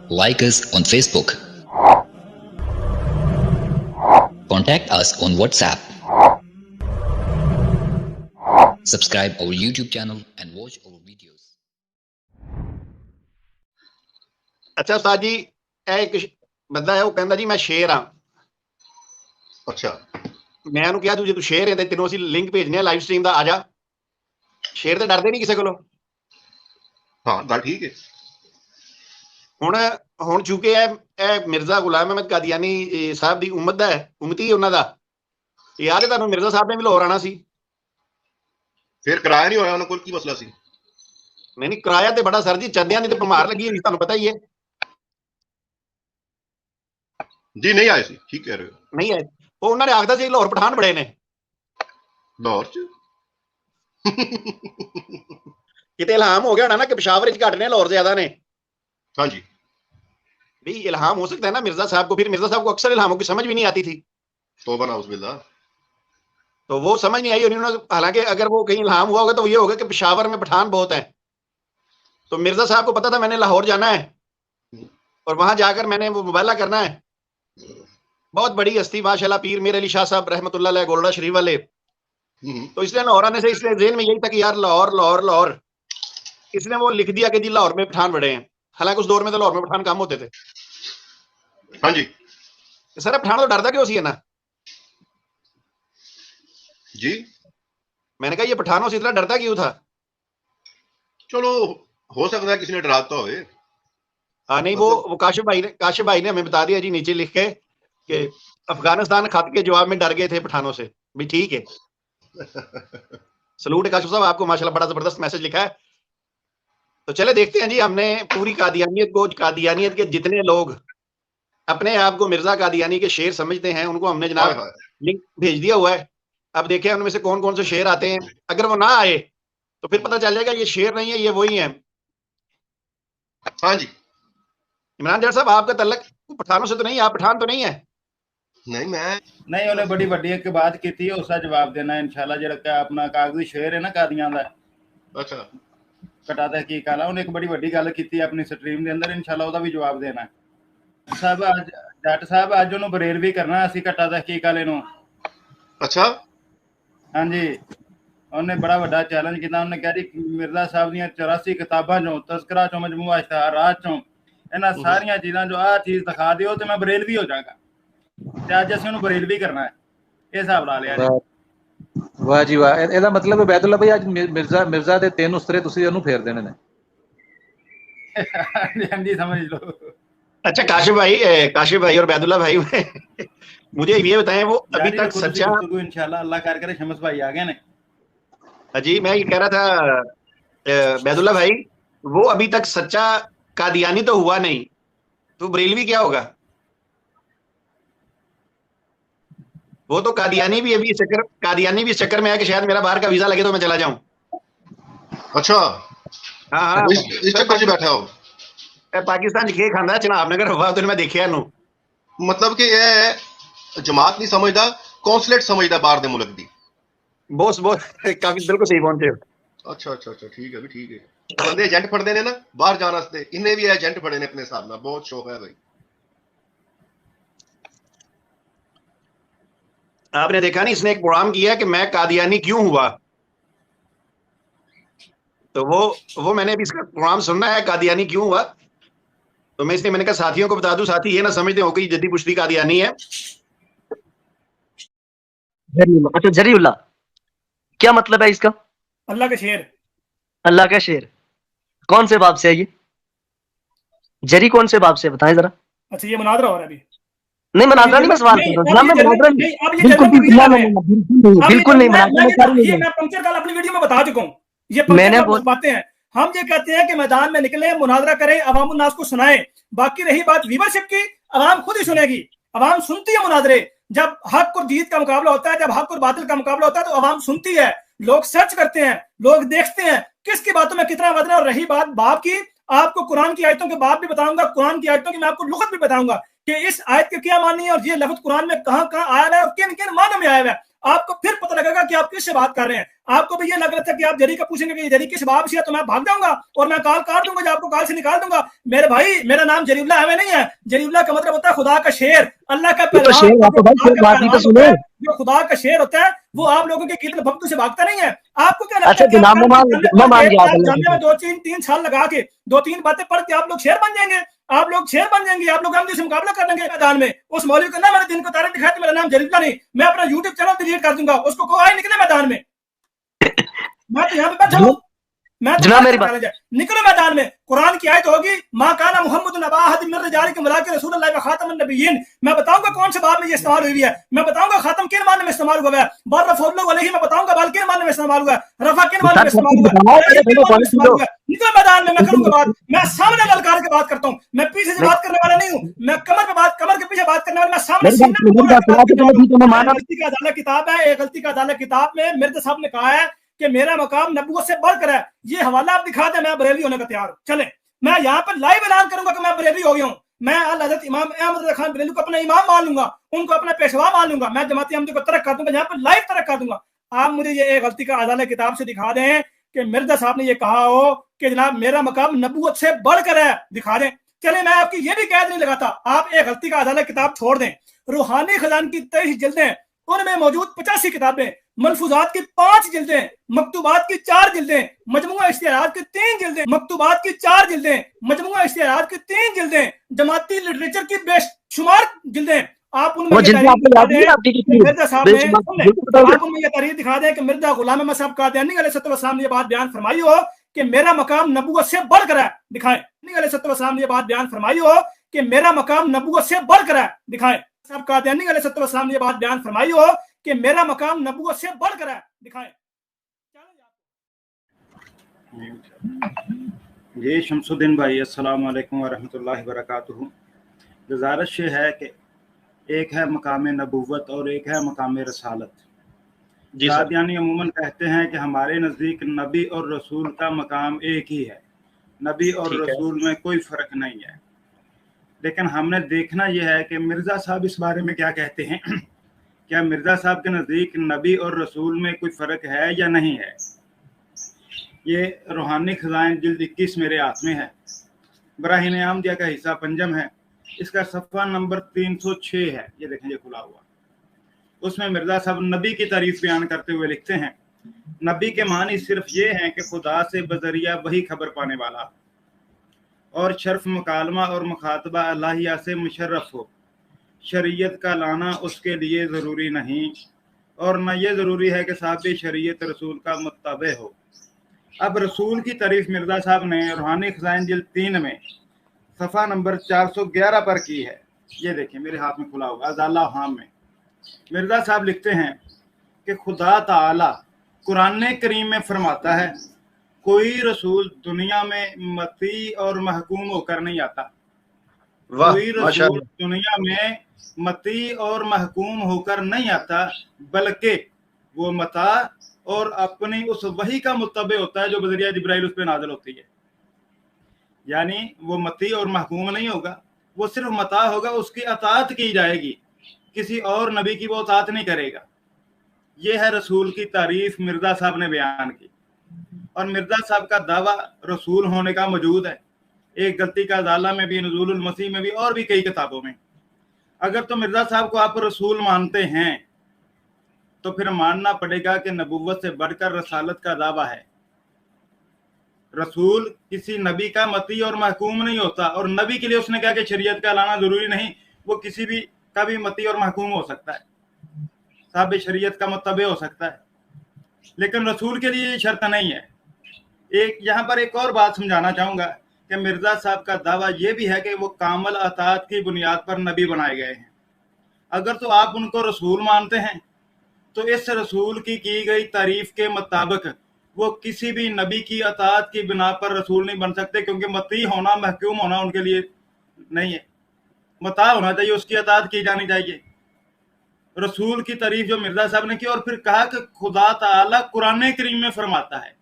Like us on Facebook. Contact us on WhatsApp. Subscribe our YouTube channel and watch our videos. ਅੱਛਾ ਉਸਤਾਦ ਜੀ, ਇਹ ਇੱਕ ਬੰਦਾ ਹੈ, ਉਹ ਕਹਿੰਦਾ ਜੀ ਮੈਂ ਸ਼ੇਰ ਹਾਂ। ਅੱਛਾ, ਮੈਂ ਉਹਨੂੰ ਕਿਹਾ ਤੂੰ ਜੇ ਤੂੰ ਸ਼ੇਰ ਹੈ ਤੇ ਤੈਨੂੰ ਅਸੀਂ ਲਿੰਕ ਭੇਜਨੇ ਆ ਲਾਈਵ ਸਟ੍ਰੀਮ ਦਾ, ਆ ਜਾ। ਸ਼ੇਰ ਤੇ ਡਰਦੇ ਨਹੀਂ ਕਿਸੇ ਕੋਲੋਂ। ਹਾਂ ਗੱਲ ਠੀਕ ਹੈ। ਹੁਣ ਚੁੱਕੇ ਇਹ ਮਿਰਜ਼ਾ ਗੁਲਾਮ ਅਹਿਮਦ ਕਾਦੀਆਨੀ ਸਾਹਿਬ ਦੀ ਉਮਤ ਦਾ ਹੈ, ਉਮਤੀ ਉਹਨਾਂ ਦਾ। ਯਾਦ ਹੈ ਤੁਹਾਨੂੰ, ਮਿਰਜ਼ਾ ਸਾਹਿਬ ਨੇ ਵੀ ਲਾਹੌਰ ਆਣਾ ਸੀ। ਫਿਰ ਕਿਰਾਇਆ ਨਹੀਂ ਹੋਇਆ ਉਹਨਾਂ ਕੋਲ, ਕੀ ਮਸਲਾ ਸੀ? ਨਹੀਂ ਕਿਰਾਇਆ ਤੇ ਬੜਾ ਸਰ ਜੀ, ਚੰਦਿਆਂ ਦੀ ਤੇ ਬਿਮਾਰ ਲੱਗੀ ਹੋਈ, ਤੁਹਾਨੂੰ ਪਤਾ ਹੀ ਹੈ। ਜੀ ਨਹੀਂ ਆਏ ਸੀ, ਠੀਕ ਕਹਿ ਰਹੇ ਹੋ। ਨਹੀਂ ਆਏ, ਉਹ ਉਹਨਾਂ ਨੇ ਆਖਦਾ ਸੀ ਲਾਹੌਰ ਪਠਾਨ ਬੜੇ ਨੇ। ਲਾਹੌਰ ਚ ਕਿਤੇ ਇਲਹਾਮ ਹੋ ਗਿਆ ਹੋਣਾ ਨਾ ਕਿ ਪਿਸ਼ਾਵਰ ਚ ਘੱਟ ਨੇ, ਲਾਹੌਰ ਜ਼ਿਆਦਾ ਨੇ। हाँ जी, भी इल्हाम हो सकता है ना मिर्जा साहब को। फिर मिर्जा साहब को अक्सर इल्हामों की समझ भी नहीं आती थी, तौबा नाउज़ुबिल्लाह। तो वो समझ नहीं आई उन्होंने। हालांकि अगर वो कहीं इल्हाम हुआ होगा तो ये होगा कि पेशावर में पठान बहुत है। तो मिर्जा साहब को पता था मैंने लाहौर जाना है और वहां जाकर मैंने वो मुबाला करना है। बहुत बड़ी हस्ती माशाल्लाह, पीर मीर अली शाह साहब रहमतुल्लाह अलैह गोलड़ा शरीफ वाले। तो इसलिए लाहौर आने से इसलिए ज़हन में यही था कि यार लाहौर लाहौर लाहौर। इसने वो लिख दिया कि जी लाहौर में पठान बड़े हैं। हालांकि उस दौर में तो लाहौर में पठान कम होते थे। हाँ जी सर पठान तो डरता क्यों सी है ना जी, मैंने कहा ये पठानों से इतना डरता क्यों था? चलो हो सकता है किसी ने डराता हो। हाँ नहीं, वो काशिफ भाई ने हमें बता दिया जी नीचे लिख के कि अफगानिस्तान खत के जवाब में डर गए थे पठानों से। भी ठीक है, सलूट है काशिफ साहब, आपको माशाल्लाह बड़ा जबरदस्त मैसेज लिखा है। तो चले देखते हैं जी। हमने पूरी कादियानियत को, कादियानियत के जितने लोग अपने आप को मिर्जा कादियानी के शेर समझते हैं, उनको हमने जनाब लिंक भेज दिया हुआ है। अब देखें उनमें से कौन कौन से शेर आते हैं। अगर वो ना आए तो फिर पता चल जाएगा ये शेर नहीं है, ये वही है। हाँ जी, इमरान जट साहब, आपका तल्लक पठानों से तो नहीं, आप पठान तो नहीं है? नहीं मैं नहीं, उन्हें बड़ी वड्डी एक बात की थी, उसका जवाब देना है इंशाल्लाह। जेड़ा अपना कागजी शेर है ना कादियां दा, अच्छा कटा तहकीक वाला, उन्हें एक बड़ी वड्डी गल की अपनी स्ट्रीम के अंदर, इंशाल्लाह ਉਹਦਾ भी जवाब देना है। साहब आज जट साहब आज ਉਹਨੂੰ ਬਰੇਲ ਵੀ ਕਰਨਾ ਅਸੀਂ कटा तहकीक वाले ਨੂੰ। अच्छा हाँ जी, ਉਹਨੇ बड़ा ਵੱਡਾ चैलेंज ਕੀਤਾ। ਉਹਨੇ ਕਿਹਾ ਜੀ ਮਿਰਜ਼ਾ ਸਾਹਿਬ ਦੀਆਂ 84 ਕਿਤਾਬਾਂ ਚੋਂ, ਤਜ਼ਕਰਾ ਚੋਂ, ਮਜਮੂਆ ਇਸ਼ਤਿਹਾਰਾਤ ਚੋਂ, ਇਹਨਾਂ ਸਾਰੀਆਂ ਚੀਜ਼ਾਂ ਜੋ ਆਹ ਚੀਜ਼ ਦਿਖਾ ਦਿਓ ਤੇ ਮੈਂ ਬਰੇਲ ਵੀ ਹੋ ਜਾਵਾਂਗਾ। ਤੇ ਅੱਜ ਅਸੀਂ ਉਹਨੂੰ ਬਰੇਲ ਵੀ ਕਰਨਾ ਹੈ। ਇਹ ਹਿਸਾਬ ਲਾ ਲਿਆ ਜੀ। ਵਾਹ ਜੀ ਵਾਹ। ਇਹਦਾ ਮਤਲਬ ਬੈਦੁੱਲਾ ਭਾਈ ਅੱਜ ਮਿਰਜ਼ਾ ਦੇ 3 ਉਸਤਰੇ ਤੁਸੀਂ ਉਹਨੂੰ ਫੇਰ ਦੇਣੇ ਨੇ। हाँ जी, समझ लो। अच्छा काशिफ भाई और बैदुल्ला भाई मुझे ये बताएं, वो अभी तक सच्चा, इंशाल्लाह अल्लाह कर करे शमस भाई आ गए ने। जी मैं ये कह रहा था बैदुल्ला भाई, वो अभी तक सच्चा कादियानी तो हुआ नहीं, तो बरेलवी क्या होगा? वो तो कादियानी भी अभी इस चक्कर में है कि शायद मेरा बाहर का वीजा लगे तो मैं चला जाऊं। अच्छा, हाँ इस चक्कर से बैठा हो। पाकिस्तान के खांदा चनाब नगर हुआ तो मैं देखिया नु। मतलब कि ये जमात नहीं समझदा, कौंसलेट समझदा बाहर दे मुल्क दी। बहुत काफी बिल्कुल सही पहुंचे। अच्छा अच्छा अच्छा, ठीक है भी, ठीक है। बंदे एजेंट फड़दे ने ना बाहर जाने वास्ते, इन्हें भी एजेंट फड़े ने अपने हिसाब नाल। बहुत शौक है भाई। आपने देखा नहीं, इसने एक प्रोग्राम किया कि मैं कादियानी क्यों हुआ। तो वो मैंने अभी इसका प्रोग्राम सुनना है, कादियानी क्यों हुआ। तो मैं इसलिए मैंने कहा साथियों को बता दूं, साथी ये ना समझते हो कि जद्दी पुश्ती कादियानी है। अच्छा जरीउल्लाह, क्या मतलब है इसका? अल्लाह का शेर। अल्लाह का शेर कौन से बाब से है ये? जरी कौन से बाब से बताएं जरा। अच्छा ये मुनादरा हो रहा है अभी? नहीं मुनादरा नहीं, मैं सवाल कर रहा हूं। बिल्कुल नहीं मुनादरा। ये मैं पंक्चर कल अपनी वीडियो में बता चुका हूं। ये मैंने बातें हैं। हम ये कहते हैं कि मैदान में निकले, मुनादरा करें, अवाम उन्नास को सुनाएं। बाकी रही बात व्यूवरशिप की, अवाम खुद ही सुनेगी। अवाम सुनती है मुनादरे। जब हक और जीत का मुकाबला होता है, जब हक और बातिल का मुकाबला होता है, तो अवाम सुनती है। लोग सर्च करते हैं, लोग देखते हैं किसकी बातों में कितना वजन है। और रही बात बाप की, आपको कुरान की आयतों के बाप भी बताऊंगा, कुरान की आयतों की मैं आपको लुगत भी बताऊंगा कि इस आयत के क्या मानी है और ये लफ्ज कुरान में कहां कहां आया है और किन किन मानों में आया है। आपको फिर पता लगेगा कि आप किससे बात कर रहे हैं। आपको भी ये लग रहा था कि आप जरी का पूछेंगे कि जरी किस बाब से है, तो मैं भाग जाऊंगा और मैं कॉल काट दूंगा, आपको कॉल से निकाल दूंगा। मेरे भाई, मेरा नाम जरीउल्लाह हमें नहीं है। जरीउल्लाह का मतलब होता है खुदा का शेर, अल्लाह का पहलवान। जो खुदा का शेर होता है वो आप लोगों के कीर्तन भक्तों से भागता नहीं है। आपको क्या लगता है जाने में 2-3 साल लगा के 2-3 बातें पढ़ के आप लोग शेर बन जाएंगे? आप लोग शेर बन जाएंगे, आप लोग हम से मुकाबला कर लेंगे मैदान में। उस मौलवी को ना मैंने दिन को तारीख दिखाया तो मेरा नाम जरीउल्लाह नहीं, मैं अपना यूट्यूब चैनल डिलीट कर दूंगा, उसको को आए निकले मैदान में। मैं तो यहाँ पे बैठा हूँ, मैं तो मेरी बात निकलो मैदान में। कुरान की आयत होगी मा काना मुहम्मदुन अबा अहदिम मिन रिजालिकुम वलाकिन रसूलुल्लाह व खातमुन नबिय्यीन। मैं बताऊंगा कौन से बाब में ये इस्तेमाल हुई है, मैं बताऊंगा खातम किन मायने में इस्तेमाल हुआ है, बरफुल्लाह अलैहि मैं बताऊंगा बाल किन मायने में इस्तेमाल हुआ है, रफा किन मायने में इस्तेमाल हुआ है। निकलो मैदान में, मैं करूंगा बात, मैं सामने ललकार के बात करता हूँ, मैं पीछे से बात करने वाला नहीं हूँ, मैं कमर के पीछे बात करने वाला, मैं सामने गलती का अदालत किताब है, एक गलती का अदालत किताब में मिर्जा साहब ने कहा है कि मेरा मकाम नबूवत से बढ़कर है। ये हवाला आप दिखा दे, मैं बरेली होने का तैयार हूं। चले, मैं यहाँ पर लाइव ऐलान करूंगा कि मैं बरेली हो गया हूँ। मैं हज़रत इमाम अहमद रज़ा खान बरेली को अपना इमाम मान लूंगा, उनको अपना पेशवा मान लूंगा, मैं जमाती अहमदी को तरक कर दूंगा, यहाँ पर लाइव तरक कर दूंगा। आप मुझे ये एक गलती का अदालत किताब से दिखा दें कि मिर्जा साहब ने ये कहा हो कि जनाब मेरा मकाम नबूवत से बढ़कर है, दिखा दें। चले, मैं आपकी ये भी कैद नहीं लगाता, आप एक गलती का अदालत किताब छोड़ दें। रूहानी खजान की 23 जिल्दें, उनमें मौजूद 85 किताबें, मलफूजात की 5 जिल्दें, मकतूबात की 4 जिल्दें, मजमुआ इश्तिहारात की 3 जिल्दें, मकतूबात की 4 जिल्दें, मजमुआ इश्तिहारात की 3 जिल्दें, जमाती लिटरेचर की बेशुमार जिल्दें। आप उनमें ये तारीख दिखा दें कि मिर्जा गुलाम अहमद साहब कादियानी अलैहिस्सलाम ने ये बात बयान फरमाई हो कि मेरा मकाम नबूवत से बढ़कर है, दिखाएं। अलैहिस्सलाम ने ये बात बयान फरमाई हो कि मेरा मकाम नबूवत से बढ़कर है, दिखाएं। साहब कादियानी अलैहिस्सलाम ने ये बात बयान फरमाई हो कि मेरा मकाम नबूवत से बढ़कर है, दिखाएं। जी शमसुद्दीन भाई, अस्सलाम वालेकुम व रहमतुल्लाहि व बरकातुहू। गुजारिश ये है कि एक है मकाम नबूवत और एक है मकाम रसालत। कादियानी अमूमन कहते हैं कि हमारे नज़दीक नबी और रसूल का मकाम एक ही है, नबी और रसूल में कोई फ़र्क नहीं है। लेकिन हमने देखना यह है कि मिर्ज़ा साहब इस बारे में क्या कहते हैं। क्या मिर्ज़ा साहब के नज़दीक नबी और रसूल में कोई फ़र्क है या नहीं है। ये रूहानी खजाइन जिल्द 21 मेरे हाथ में है, बराहीन आमदिया का हिस्सा पंजम है, इसका सफ़ा नंबर 306 है, ये देखें ये खुला हुआ। उसमें मिर्ज़ा साहब नबी की तारीफ बयान करते हुए लिखते हैं, नबी के मानी सिर्फ ये हैं कि खुदा से बजरिया वही खबर पाने वाला और शर्फ मुकालमा और मुखातबा अल्लाहिया से मुशर्रफ हो। शरीयत का लाना उसके लिए ज़रूरी नहीं और न ये ज़रूरी है कि साहब शरीयत रसूल का मुत्तबे हो। अब रसूल की तारीफ मिर्ज़ा साहब ने रूहानी खजाइन जिल्द 3 में सफ़ा नंबर 411 पर की है। ये देखिए मेरे हाथ में खुला हुआ अज़ाला हाम में मिर्ज़ा साहब लिखते हैं कि खुदा ताला कुरान करीम में फरमाता है, कोई रसूल दुनिया में मती और महकूम होकर नहीं आता। कोई रसूल दुनिया में मती और महकूम होकर नहीं आता, बल्कि वो मता और अपनी उस वही का मुत्तबे होता है जो बजरिया जिब्राइल उस पर नाज़िल होती है। यानी वो मती और महकूम नहीं होगा, वो सिर्फ मता होगा, उसकी अताअत की जाएगी, किसी और नबी की वो अताअत नहीं करेगा। ये है रसूल की तारीफ मिर्ज़ा साहब ने बयान की। और मिर्ज़ा साहब का दावा रसूल होने का मौजूद है, एक गलती का अज़ाला में भी, नुज़ूलुल मसीह में भी और भी कई किताबों में। अगर तो मिर्ज़ा साहब को आप रसूल मानते हैं तो फिर मानना पड़ेगा कि नबूवत से बढ़कर रसालत का दावा है। रसूल किसी नबी का मती और महकूम नहीं होता, और नबी के लिए उसने कहा कि शरीयत का लाना जरूरी नहीं, वो किसी भी का भी मती और महकूम हो सकता है, साहब शरीयत का मुत्तबे हो सकता है, लेकिन रसूल के लिए ये शर्त नहीं है। एक यहाँ पर एक और बात समझाना चाहूँगा कि मिर्ज़ा साहब का दावा ये भी है कि वो कामल अताअत की बुनियाद पर नबी बनाए गए हैं। अगर तो आप उनको रसूल मानते हैं तो इस रसूल की गई तारीफ के मुताबिक वो किसी भी नबी की अताअत की बिना पर रसूल नहीं बन सकते, क्योंकि मती होना महकूम होना उनके लिए नहीं है, मता होना चाहिए, उसकी अताअत की जानी चाहिए। रसूल की तारीफ जो मिर्ज़ा साहब ने की और फिर कहा कि खुदा ताला कुरान करीम में फरमाता है।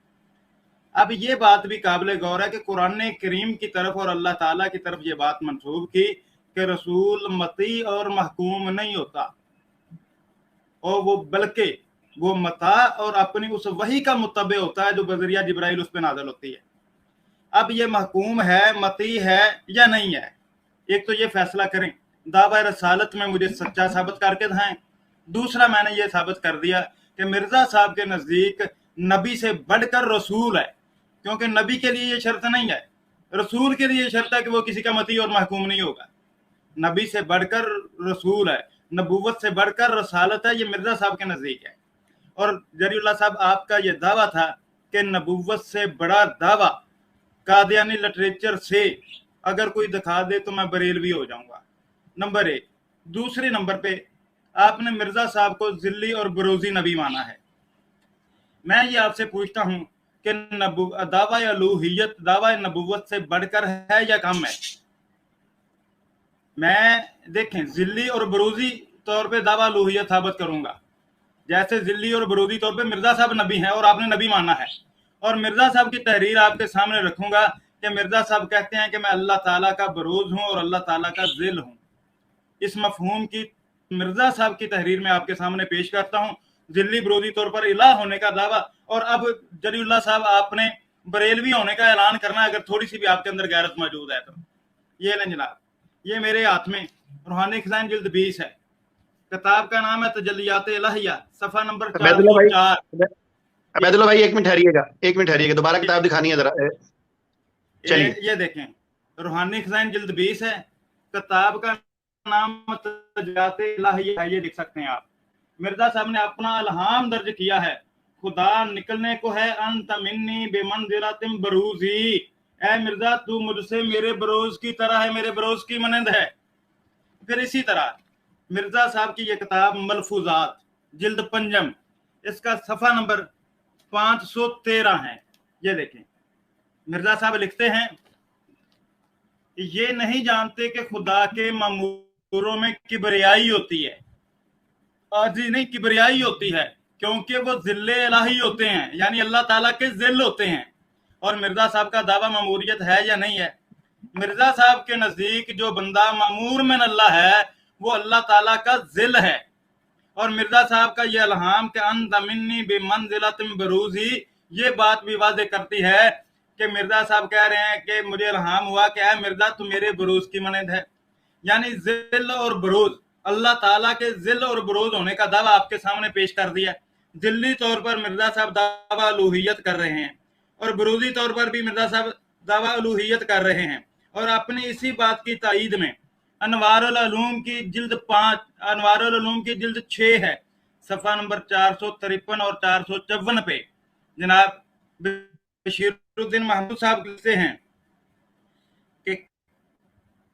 अब ये बात भी काबिल गौर है कि कुरान करीम की तरफ और अल्लाह ताला की तरफ ये बात मंसूब की कि रसूल मती और महकूम नहीं होता, और वो बल्कि वो मता और अपनी उस वही का मुतबे होता है जो बजरिया जिब्राइल उस पर नाज़िल होती है। अब ये महकूम है, मती है या नहीं है, एक तो ये फैसला करें, दावा रसालत में मुझे सच्चा साबित करके दिखाएं। दूसरा मैंने ये साबित कर दिया कि मिर्जा साहब के नज़दीक नबी से बढ़कर रसूल है, क्योंकि नबी के लिए ये शर्त नहीं है, रसूल के लिए ये शर्त है कि वो किसी का मती और महकूम नहीं होगा। नबी से बढ़कर रसूल है, नबूवत से बढ़कर रसालत है, ये मिर्जा साहब के नज़दीक है। और जरीउल्लाह साहब, आपका ये दावा था कि नबूवत से बड़ा दावा कादियानी लिटरेचर से अगर कोई दिखा दे तो मैं बरेलवी हो जाऊंगा, नंबर 1। दूसरे नंबर पे आपने मिर्जा साहब को जिल्ली और बरोजी नबी माना है। मैं ये आपसे पूछता हूं कि दावा अलूहियत दावा नबूवत से बढ़कर है या कम है? मैं देखें जिल्ली और बरोजी तौर पे दावा अलूहियत साबित करूंगा, जैसे जिल्ली और बरोजी तौर पे मिर्जा साहब नबी हैं और आपने नबी माना है, और मिर्जा साहब की तहरीर आपके सामने रखूंगा कि मिर्जा साहब कहते हैं कि मैं अल्लाह ताला का बरोज हूं और अल्लाह ताला का जिल हूं। इस मफहूम की मिर्जा साहब की तहरीर में आपके सामने पेश करता हूं, जिल्ली बरोजी तौर पर इलाह होने का दावा। और अब जलीउल्लाह साहब, आपने बरेलवी होने का ऐलान करना है, अगर थोड़ी सी भी आपके अंदर गैरत मौजूद है तो। ये लें जनाब, ये मेरे हाथ में रूहानी खजाइन जिल्द 20 है, किताब का नाम है तजल्लियात इलाहिया, सफा नंबर 404। अबैदुल्लाह भाई एक मिनट ठहरिएगा, दोबारा किताब दिखानी है जरा। चलिए ये देखें, रूहानी खजाइन जिल्द 20 है, किताब का नाम तजल्लियात इलाहिया है, ये लिख सकते हैं आप। मिर्जा साहब ने अपना इल्हाम दर्ज किया है, खुदा निकलने को है अंत मिन्नी बेमंजिलतिम बरूजी, ऐ मिर्जा तू मुझसे मेरे बरोज की तरह है, मेरे बरोज की मनिंद है। फिर इसी तरह मिर्जा साहब की ये किताब मलफूजात जिल्द पंजम, इसका सफा नंबर 513 है। ये देखें, मिर्जा साहब लिखते हैं, ये नहीं जानते कि खुदा के मामूरों में किबरियाई होती है, आजी नहीं किबरियाई होती है, क्योंकि वो जिल्ले इलाही होते हैं, यानी अल्लाह ताला के जिल होते हैं। और मिर्जा साहब का दावा मामूरियत है या नहीं है? मिर्जा साहब के नजदीक जो बंदा मामूर में अल्लाह है वो अल्लाह ताला का जिल है। और मिर्जा साहब का ये इल्हाम के अंत मिन्नी बिमंजिलतिम बरूजी, ये बात भी वाज़ेह करती है कि मिर्जा साहब कह रहे हैं कि मुझे इल्हाम हुआ कि ऐ मिर्जा तू मेरे बरूज की मनिंद है, यानी जिल और बरूज, अल्लाह ताला के जिल और बरूज होने का दावा आपके सामने पेश कर दिया। दिल्ली तौर पर मिर्जा साहब दावा अलूहियत कर रहे हैं और बरूजी तौर पर भी मिर्जा साहब दावा अलूहियत कर रहे हैं। और अपनी इसी बात की तायीद में अनवारुल उलूम की जिल्द 5, अनवारुल उलूम की जिल्द 6 है, सफा नंबर 453 और 454 पे जनाब बशीरुद्दीन महमूद साहब लिखते हैं कि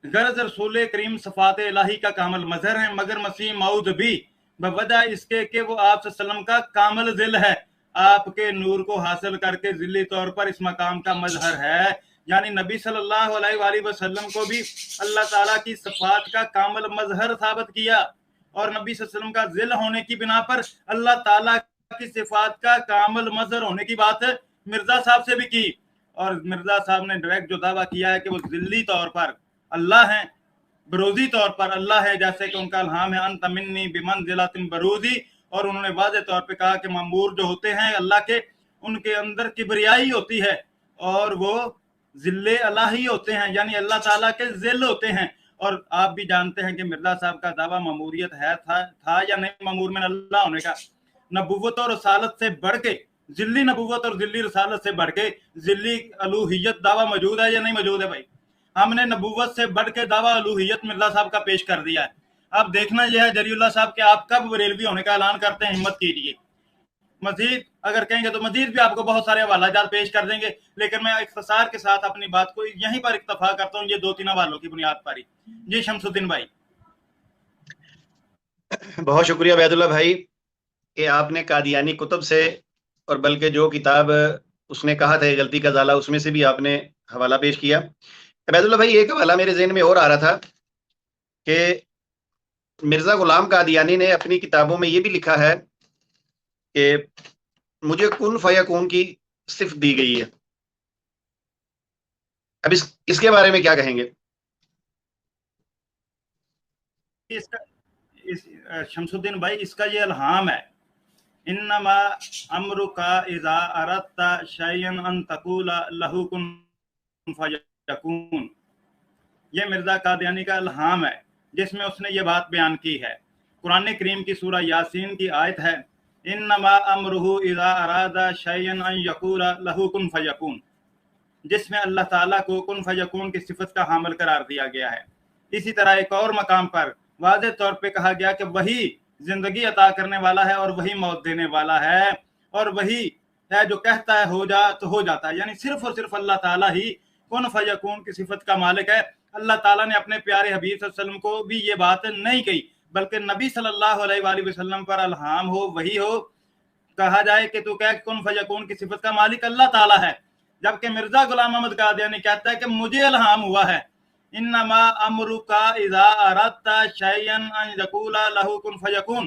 गरज रसूल करीम सफात इलाही का कामल मजहर है, मगर मसीह मऊद भी बवजह इसके कि वो आप सल्लम का कामल जिल है, आपके नूर को हासिल करके जिल्ली तौर पर इस मकाम का मजहर है। यानी नबी सल्लल्लाहु अलैहि वसल्लम को भी अल्लाह ताला की सफात का कामल मजहर साबित किया और नबी सल्लल्लाहु अलैहि वसल्लम का जिल होने की बिना पर अल्लाह ताला की सिफात का कामल मजहर होने की बात मिर्जा साहब से भी की। और मिर्जा साहब ने डायरेक्ट जो दावा किया है कि वो जिल्ली तौर पर अल्लाह है, बरोजी तौर पर अल्लाह है, जैसे कि उनका इल्हाम है अंत मिन्नी बिमंजिलतिम बरूजी। और उन्होंने वाज़ेह तौर पे कहा कि मामूर जो होते हैं अल्लाह के, उनके अंदर किबरियाई होती है और वो जिल्ले इलाही होते हैं, यानी अल्लाह ताला के जिल होते हैं। और आप भी जानते हैं कि मिर्जा साहब का दावा मामूरियत है था या नहीं, मामूर में अल्लाह होने का। नबूवत और रसालत से बढ़ के जिल्ली नबूवत और जिल्ली रसालत से बढ़ के जिल्ली अलूहियत दावा मौजूद है या नहीं मौजूद है? भाई, हमने नबूवत से बढ़ के दावा अलूहियत मिर्जा साहब का पेश कर दिया है। अब देखना यह है जरीउल्लाह साहब कि आप कब बरेलवी होने का ऐलान करते हैं, हिम्मत कीजिए। मजीद अगर कहेंगे तो मजीद भी आपको बहुत सारे हवालाजात पेश कर देंगे, लेकिन मैं इख्तिसार के साथ अपनी बात को यहीं पर इक्तफा करता हूँ, ये 2-3 हवालों की बुनियाद पर ही। जी शमसुद्दीन भाई। बहुत शुक्रिया अबैदुल्लाह भाई कि आपने कादियानी कुतुब से, और बल्कि जो किताब उसने कहा था गलती का ज़ाला, उसमें से भी आपने हवाला पेश किया। अबैदुल्लाह भाई, एक हवाला मेरे ज़हन में और आ रहा था कि मिर्ज़ा गुलाम कादियानी ने अपनी किताबों में ये भी लिखा है कि मुझे कुन फयकून की सिफ़त दी गई है। अब इसके बारे में क्या कहेंगे? शमसुद्दीन भाई इसका ये इल्हाम है, इन्नमा अमरुका इज़ा अरदता शैयन अन तक़ूला लहू कुन फयकून। ये मिर्जा कादियानी का इल्हाम है जिसमें उसने ये बात बयान की है। कुरान करीम की सूरह यासीन की आयत है, इन्नमा अमरुहु इज़ा अरादा शैयन अन यक़ूला लहू कुन फयकून, जिसमें अल्लाह ताला को कुन फयकून की सिफत का हामिल करार दिया गया है। इसी तरह एक और मकाम पर वाज़ेह तौर पे कहा गया कि वही जिंदगी अता करने वाला है और वही मौत देने वाला है, और वही है जो कहता है हो जा तो हो जाता है। यानी सिर्फ और सिर्फ अल्लाह ताला ही कुन फयकून की सिफत का मालिक है। अल्लाह ताला ने अपने प्यारे हबीब सल्लल्लाहु अलैहि वसल्लम को भी ये बात नहीं कही, बल्कि नबी सल्लल्लाहु अलैहि वसल्लम पर अल्हाम हो, वही हो, कहा जाए कि तू कह कुन फयकून की सिफत का मालिक अल्लाह ताला है। जबकि मिर्जा गुलाम अहमद कादियानी कहता है कि मुझे इल्हाम हुआ है, इन्नमा अमरुका इज़ा अरदता शैयन अन यक़ूला लहू कुन फयकून।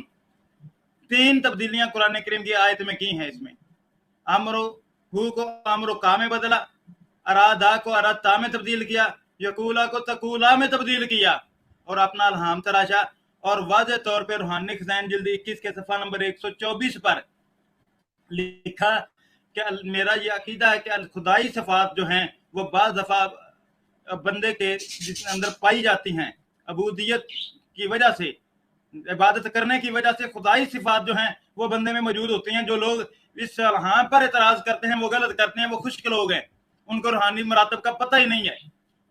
3 तब्दीलियां कुरान करीम की आयत में की हैं। इसमें अमरु हु को अमरुका में बदला, अरादा को अरदता में तब्दील किया, यक़ूला को तक़ूला में तब्दील किया और अपना इल्हाम तराशा। और वाज़ेह तौर पर रूहानी खज़ाइन जिल्द 21 के सफ़ा नंबर 124 पर लिखा कि मेरा ये अकीदा है कि खुदाई सिफात जो हैं वो बाज़ दफ़ा बंदे के जिसके अंदर पाई जाती हैं, अबूदियत की वजह से, इबादत करने की वजह से खुदाई सिफात जो हैं वो बंदे में मौजूद होती हैं। जो लोग इस इल्हाम पर एतराज़ करते हैं वो गलत करते हैं, वो खुश्क लोग हैं, उनको रूहानी मरातब का पता ही नहीं है।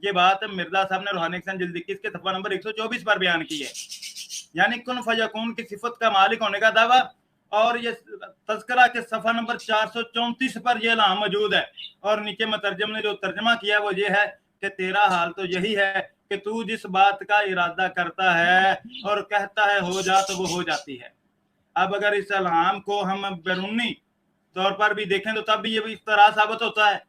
ये बात मिर्जा साहब ने रूहानी खज़ाइन जिल्द 21 के सफ़ा नंबर 124 पर बयान की है। यानी कुन फयकून की सिफत का मालिक होने का दावा, और ये तज़किरा के सफ़ा नंबर 434 पर यह इल्हाम मौजूद है। और नीचे मुतरजम ने जो तर्जमा किया वो ये है कि तेरा हाल तो यही है कि तू जिस बात का इरादा करता है और कहता है हो जा तो वो हो जाती है। अब अगर इस इल्हाम को हम बैरूनी तौर पर भी देखें तो तब भी ये भी इफ्तरा साबित होता है,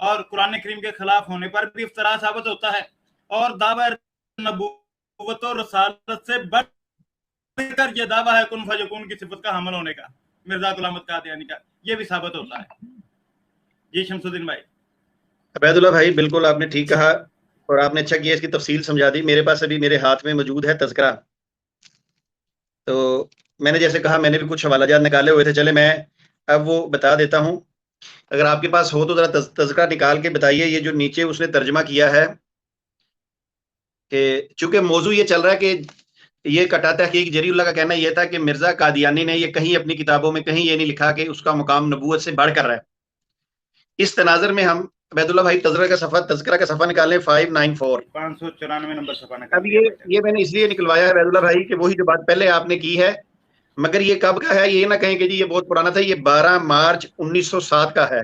और कुरान करीम के खिलाफ होने पर भी इफ्तरा साबित होता है, और दावा नबूवत और रसालत से बढ़कर ये दावा है कुन फयकून की सिफत का हामिल होने का, मिर्जा गुलाम अहमद कादियानी का, ये भी साबित होता है। जी शमसुद्दीन भाई। अबैदुल्ला भाई बिल्कुल आपने ठीक कहा और आपने अच्छा किया, इसकी तफसील समझा दी। मेरे पास अभी मेरे हाथ में मौजूद है तज़किरा, तो मैंने जैसे कहा मैंने भी कुछ हवालाजात निकाले हुए थे, चले मैं अब वो बता देता हूँ। अगर आपके पास हो तो जरा तज़किरा निकाल के बताइए। ये जो नीचे उसने तर्जमा किया है कि चूंकि मौजू ये चल रहा है कि ये कटाता है कि जरीउल्लाह का कहना यह था कि मिर्जा कादियानी ने ये कहीं अपनी किताबों में कहीं ये नहीं लिखा कि उसका मुकाम नबूवत से बढ़कर रहा है। इस तनाजर में हम अबैदुल्ला भाई तज़किरा का सफ़ा निकालें 594 नंबर सफ़ा निकालें। अब ये मैंने इसलिए निकलवाया है अबैदुल्ला भाई कि वही जो बात पहले आपने की है, मगर ये कब का है ये ना कहें कि जी ये बहुत पुराना था। ये 12 मार्च 1907 का है,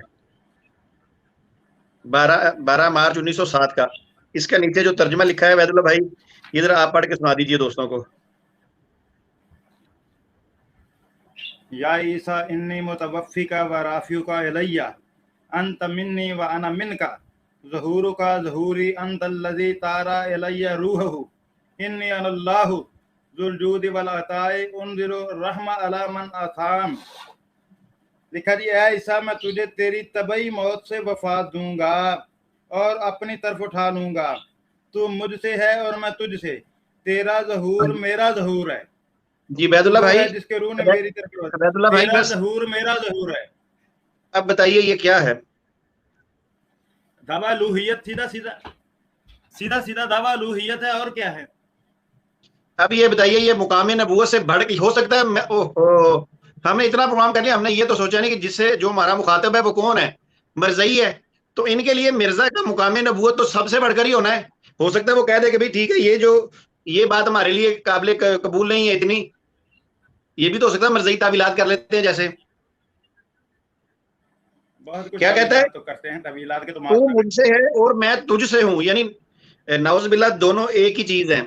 12 मार्च 1907 का। इसका नीचे जो तर्जमा लिखा है अबैदुल्ला भाई, इधर आप पढ़ के सुना दीजिए दोस्तों को। या ईसा इन्नी मुतवफ़्फ़िका व राफ़ियुका इलैया अंत मिन्नी व अना मिनका ज़हूरुका ज़हूरी अंतल्लज़ी तारा इलैया रूहहु इन्नी अनल्लाहु ज़ुल जूदि वल अताए उनज़िरु रहमा अला मन असाम। लिखा जी, ऐ ईसा मैं तुझे तेरी तबई मौत से वफात दूंगा और अपनी तरफ उठा लूंगा। तू मुझसे है और मैं तुझसे, तेरा ज़हूर मेरा ज़हूर है। जी अबैदुल्ला भाई, जिसके रूह ने मेरी तरफ, अबैदुल्ला भाई तेरा ज़हूर मेरा ज़हूर है। अब बताइए ये क्या है? दावा लूहियत, सीधा सीधा दावा लूहियत है, और क्या है? अब ये बताइए ये मुकाम नबूवत से बढ़ के हो सकता है? ओहो, हमने इतना प्रोग्राम कर लिया, हमने ये तो सोचा नहीं कि जिससे जो हमारा मुखातब है वो कौन है, मरज़ई है। तो इनके लिए मिर्जा का मुकाम नबूवत तो सबसे बढ़कर ही होना है। हो सकता है वो कह दे कि भाई ठीक है ये बात हमारे लिए काबिल कबूल नहीं है इतनी, ये भी तो हो सकता है मरज़ई तावीलात कर लेते हैं। जैसे क्या कहता है, तो करते हैं तवीलात के, तू मुझसे है और मैं तुझसे हूँ, यानी नाउज़ बिल्लाह दोनों एक ही चीज है।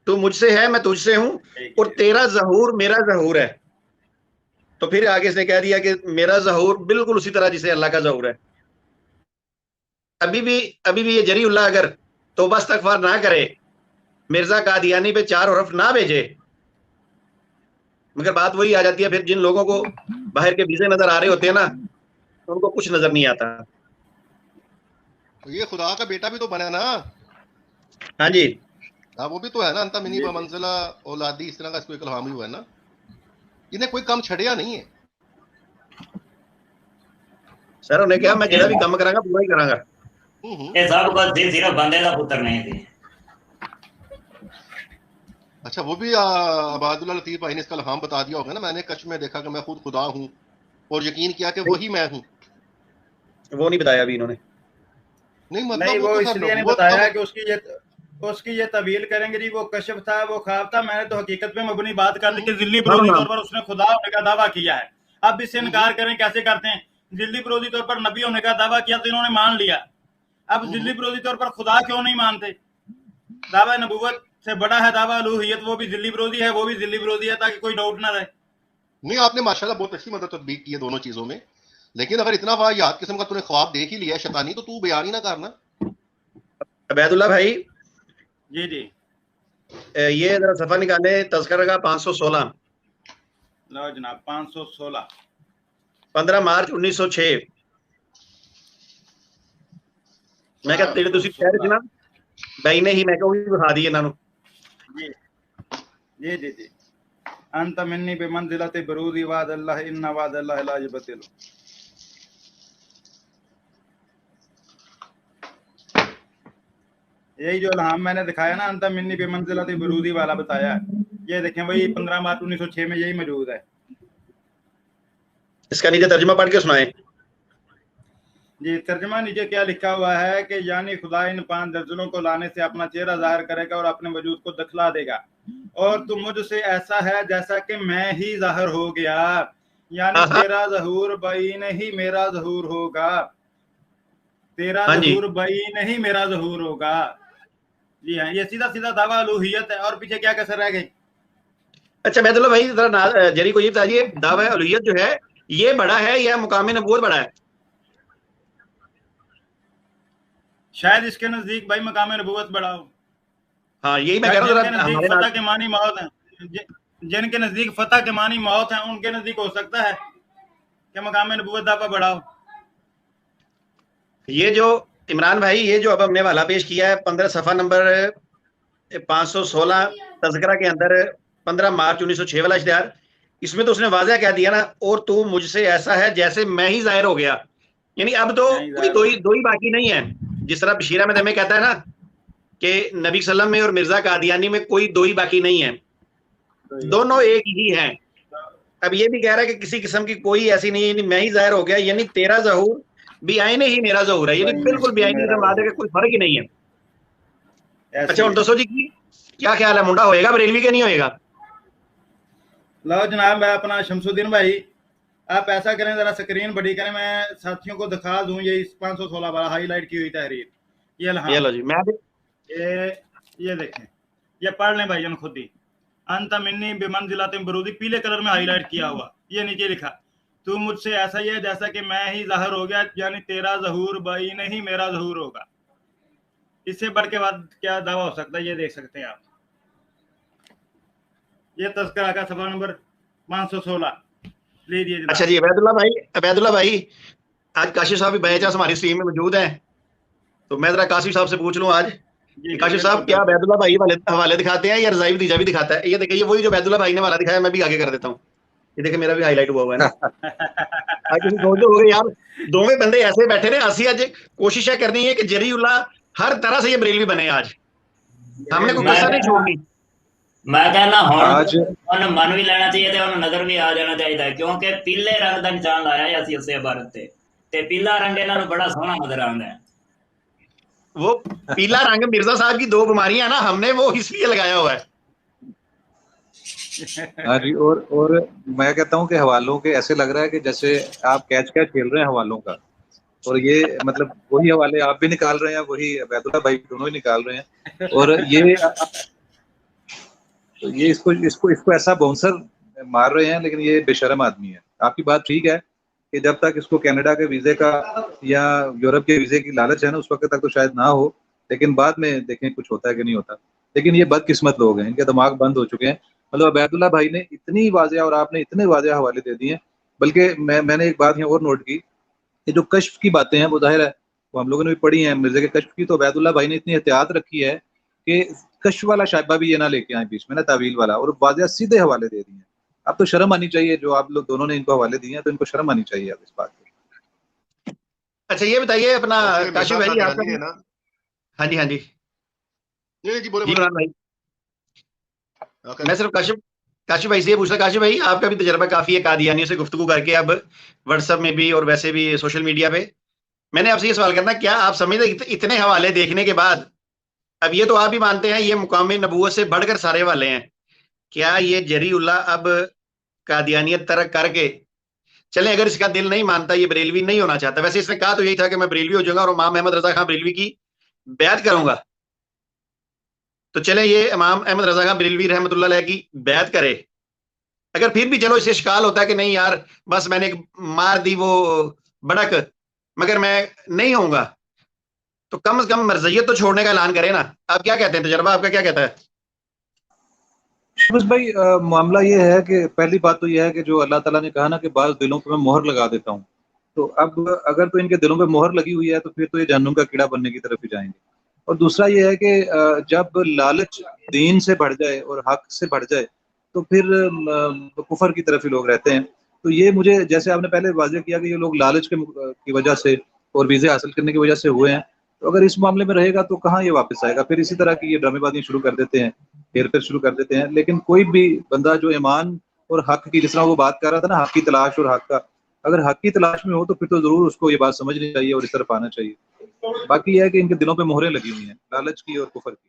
तू मुझसे है मैं तुझसे हूँ, और तेरा ज़हूर मेरा ज़हूर है। तो फिर आगे से कह दिया कि मेरा ज़हूर बिल्कुल उसी तरह जिसे अल्लाह का ज़हूर है। अभी भी ये जरीउल्लाह अगर तौबा इस्तग़फ़ार ना करे, मिर्जा कादियानी पे 4 हरफ ना भेजे, मगर बात वही आ जाती है फिर जिन लोगों को बाहर के वीज़े नजर आ रहे होते हैं ना, उनको कुछ नजर नहीं आता। तो ये खुदा का बेटा भी तो बना ना। हाँ जी, हाँ वो भी तो है ना, अंता मिनी मंजिला औलादी, इस तरह का इसको एक इल्हाम हुआ है ना, इन्हें कोई काम छड़िया नहीं है सर उन्हें क्या मैं जेड़ा भी काम करांगा पूरा ही करांगा। ਇਹ ਸਭ ਕੁਝ ਸੀ, ਸਿਰਫ ਬੰਦੇ ਦਾ ਪੁੱਤਰ ਨਹੀਂ ਸੀ। अच्छा वो भी अबादुल्लाह लतीफ भाई ने इसका इल्हाम बता दिया होगा ना, मैंने कश्फ में देखा कि मैं खुद खुदा हूँ और यकीन किया कि वही मैं हूँ। वो नहीं बताया अभी इन्होंने। नहीं मतलब नहीं, वो तो इसलिए नहीं बताया कि उसकी ये तवील करेंगे जी, वो कश्फ था, वो ख्वाब था। मैंने तो हकीकत पे मबनी बात कर ली कि जिल्ली विरोधी तौर पर उसने खुदा होने का दावा किया है। अब इससे इनकार करें, कैसे करते हैं? जिल्ली विरोधी तौर पर नबी होने का दावा किया तो इन्होंने मान लिया। अब जिल्ली विरोधी तौर पर खुदा क्यों नहीं मानते? दावा नबूवत से बड़ा है दावा अलूहियत, वो भी जिल्ली विरोधी है, वो भी जिल्ली विरोधी है, ताकि कोई डाउट ना रहे। नहीं आपने माशाल्लाह बहुत अच्छी मदद तदबीक की है दोनों चीजों में, लेकिन अगर इतना वाहियात किस्म का तूने ख्वाब देख ही लिया शैतानी, तो तू बयान ही ना करना। अबैदुल्लाह भाई जी जी ये जरा सफा निकाले तज़किरा का 516। लो जनाब 516 15 मार्च 1906। मैं क्या तेरे तुसी कह रहे थे ना भाई ने ही, मैं क्या वही दिखा दी इन्होंने। जी जी जी जी अंत मिन्नी बिमंजिलति बरूदी वादल्लाह इन्ना वादल्लाह ला युबतिल। यही जो इल्हाम मैंने दिखाया ना, अंत मिन्नी बिमंजिलति बरूदी वाला बताया, ये देखें वही 15 मार्च 1906 में यही मौजूद है। इसका नीचे तर्जुमा पढ़ के सुनाए जी। तर्जुमा नीचे क्या लिखा हुआ है कि यानी खुदा इन 5 दर्जनों को लाने से अपना चेहरा जाहिर करेगा और अपने वजूद को दिखला देगा, और तुम मुझसे ऐसा है जैसा कि मैं ही जाहिर हो गया, यानी तेरा ज़हूर बईन ही मेरा ज़हूर होगा, तेरा ज़हूर बईन ही मेरा ज़हूर होगा। जी हाँ, ये सीधा सीधा दावा अलूहियत है, और पीछे क्या कसर रह गई? अच्छा अबैदुल्लाह भाई जरा जरी को ये बताइए, दावा अलूहियत जो है ये बड़ा है या मुकाम नबूवत बड़ा है? शायद इसके नजदीक भाई मकाम नबूवत बड़ा हो। हाँ यही मैं कह रहा हूँ। फतह के मानी मौत है, जिनके नजदीक फतह के मानी मौत है, उनके नजदीक हो सकता है कि मकाम नबूवत दावा बड़ा हो। ये जो इमरान भाई, ये जो अब हमने वाला पेश किया है 15 सफा नंबर 516 तज़किरा के अंदर 15 मार्च 1906 वाला इश्तिहार, इसमें तो उसने वाज़ह कह दिया ना, और तू मुझसे ऐसा है जैसे मैं ही जाहिर हो गया, यानी अब तो कोई दो ही बाकी नहीं है। जिस तरह बशीरा में हमें कहता है ना कि नबी सल्लम में और मिर्जा कादियानी में कोई दो ही बाकी नहीं है, दोनों एक ही हैं। अब ये भी कह रहा है कि किसी किस्म की कोई ऐसी नहीं है, मैं ही जाहिर हो गया, यानी तेरा ज़हूर भी आईने ही मेरा ज़हूर है, यानी बिल्कुल भी आईने का मादे का कोई फर्क ही नहीं है। अच्छा और दसो जी की क्या ख्याल है, मुंडा होएगा बरेलवी के नहीं होएगा? लो जनाब, मैं अपना शमसुद्दीन भाई, आप ऐसा करें जरा स्क्रीन बड़ी करें, मैं साथियों को दिखा दूं ये 516 वाला हाईलाइट की हुई तहरीर। ये लो जी, मैं ये देखें, ये पढ़ लें भाईजान खुद ही। अंत मिन्नी बिमंजिलतिन बरूदी पीले कलर में हाईलाइट किया हुआ, ये नीचे लिखा तू मुझसे ऐसा ही है जैसा कि मैं ही जाहिर हो गया, यानी तेरा ज़हूर बईन ही मेरा ज़हूर होगा। इससे बढ़ के बाद क्या दावा हो सकता है, ये देख सकते हैं आप। ये तज़किरा का सफा नंबर 516 लीजिए। अच्छा जी अबैदुल्लाह भाई आज काशिफ साहब भी बैचास हमारी स्ट्रीम में मौजूद हैं, तो मैं जरा काशिफ साहब से पूछ लूं आज, काशिफ साहब क्या अबैदुल्लाह भाई हवाले दिखाते हैं या रज़ाई भतीजा भी दिखाता है? ये देखिए, ये वही जो अबैदुल्लाह भाई ने वाला दिखाया, मैं भी आगे कर देता हूँ। ये देखिए मेरा भी हाईलाइट हुआ है ना। आज हो गए यार, दोवें बंदे ऐसे बैठे ने, असी आज कोशिश है करनी है कि जरीउल्लाह हर तरह से ये बरेलवी बने। आज हमने कोई कसर नहीं छोड़नी। मैं कहना हुण मन भी लेना चाहिए ते उन्हें नजर भी आ जाना चाहिए, क्योंकि पीले रंग का निशान लाया है असी उसे इबारत ते पीला रंग इन्हां नूं बड़ा सोहना नजर आंदा है। वो पीला रंग मिर्जा साहब की 2 बीमारियां ना, हमने वो इसलिए लगाया हुआ है। हाँ जी, और मैं कहता हूँ कि हवालों के ऐसे लग रहा है कि जैसे आप कैच खेल रहे हैं हवालों का, और ये मतलब वही हवाले आप भी निकाल रहे हैं, वही अबैदुल्लाह भाई दोनों ही निकाल रहे हैं, और ये इसको ऐसा बाउंसर मार रहे हैं, लेकिन ये बेशर्म आदमी है। आपकी बात ठीक है कि जब तक इसको कनाडा के वीजे का या यूरोप के वीजे की लालच है ना, उस वक्त तक तो शायद ना हो, लेकिन बाद में देखें कुछ होता है कि नहीं होता। लेकिन ये बदकिस्मत लोग हैं, इनके दिमाग बंद हो चुके हैं। मतलब अबैदुल्लाह भाई ने इतनी वाज़ेह और आपने इतने वाज़ेह हवाले दे दिए, बल्कि मैंने एक बात यहाँ और नोट की, ये जो कश्फ की बातें हैं वो जाहिर है वो हम लोगों ने भी पढ़ी हैं, मिर्ज़ा के कश्फ की, तो अबैदुल्लाह भाई ने इतनी एहतियात रखी है कि کشف والا شائبہ بھی یہ نہ لے کے آئے بیچ میں نا، تعویل والا، اور واضح سیدھے حوالے دے دیے. اب تو شرم آنی چاہیے، جو آپ لوگ دونوں نے ان کو حوالے دیے ہیں تو ان کو شرم آنی چاہیے اب اس بات پہ. اچھا یہ بتائیے اپنا کاشف بھائی آپ کا. نا ہاں جی ہاں جی جی بولے عمران بھائی. میں صرف کاشف بھائی سے یہ پوچھتا، کاشف بھائی آپ کا بھی تجربہ کافی ہے قادیانیوں سے گفتگو کر کے، اب واٹس ایپ میں بھی اور ویسے بھی سوشل میڈیا پہ. میں نے آپ سے یہ سوال کرنا، کیا آپ سمجھتے اتنے حوالے دیکھنے کے بعد، اب یہ تو آپ بھی مانتے ہیں یہ مقام نبوت سے بڑھ کر سارے والے ہیں، کیا یہ جری اللہ اب قادیانیت ترک کر کے چلیں، اگر اس کا دل نہیں مانتا، یہ بریلوی نہیں ہونا چاہتا، ویسے اس نے کہا تو یہی تھا کہ میں بریلوی ہو جاؤں گا اور امام احمد رضا خان بریلوی کی بیعت کروں گا، تو چلیں یہ امام احمد رضا خان بریلوی رحمۃ اللہ علیہ کی بیعت کرے. اگر پھر بھی چلو اس سے اشکال ہوتا ہے کہ نہیں یار بس میں نے مار دی وہ بڑک مگر میں نہیں ہوں گا، تو کم از کم مرضیت تو چھوڑنے کا اعلان کرے نا. آپ کیا کہتے ہیں، تجربہ آپ کا کیا کہتا ہے؟ شہباز بھائی معاملہ یہ ہے کہ پہلی بات تو یہ ہے کہ جو اللہ تعالیٰ نے کہا نا کہ بعض دلوں پہ میں مہر لگا دیتا ہوں، تو اب اگر تو ان کے دلوں پہ مہر لگی ہوئی ہے تو پھر تو یہ جہنم کا کیڑا بننے کی طرف ہی جائیں گے. اور دوسرا یہ ہے کہ جب لالچ دین سے بڑھ جائے اور حق سے بڑھ جائے تو پھر کفر کی طرف ہی لوگ رہتے ہیں. تو یہ مجھے جیسے آپ نے پہلے واضح کیا کہ یہ لوگ لالچ کی وجہ سے اور ویزے حاصل کرنے کی وجہ سے ہوئے ہیں، تو اگر اس معاملے میں رہے گا تو کہاں یہ واپس آئے گا؟ پھر اسی طرح کی یہ ڈرامے بازی شروع کر دیتے ہیں، پھر شروع کر دیتے ہیں. لیکن کوئی بھی بندہ جو ایمان اور حق کی، جس طرح وہ بات کر رہا تھا نا، حق کی تلاش اور حق کا، اگر حق کی تلاش میں ہو تو پھر تو ضرور اس کو یہ بات سمجھنی چاہیے اور اس طرف آنا چاہیے. باقی یہ ہے کہ ان کے دلوں پہ مہریں لگی ہوئی ہیں لالچ کی اور کفر کی.